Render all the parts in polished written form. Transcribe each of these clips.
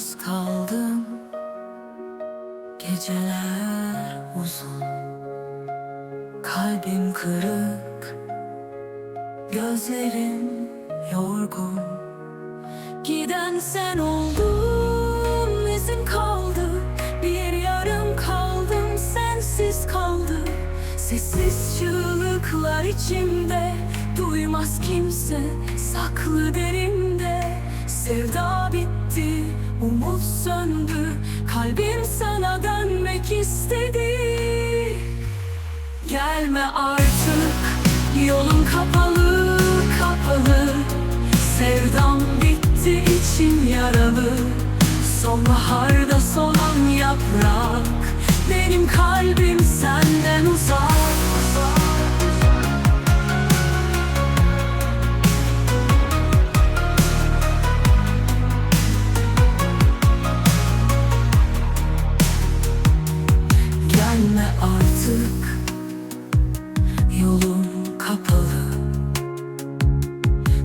yalnız kaldım. Geceler uzun, kalbim kırık, gözlerim yorgun. Giden sen oldun, izin kaldı. Bir yarım kaldım, sensiz kaldı. Sessiz çığlıklar içimde, duymaz kimse, saklı derimde. Sevda bitti, umut söndü, kalbim sana dönmek istedi. Gelme artık, yolun kapalı, kapalı. Sevdam bitti, içim yaralı. Sonbaharda solan yaprak, benim kalbim senden uzak. Gelme artık, yolum kapalı.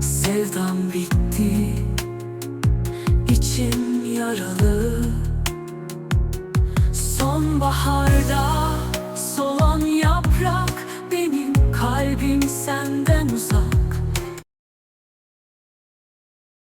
Sevdam bitti, içim yaralı. Sonbahar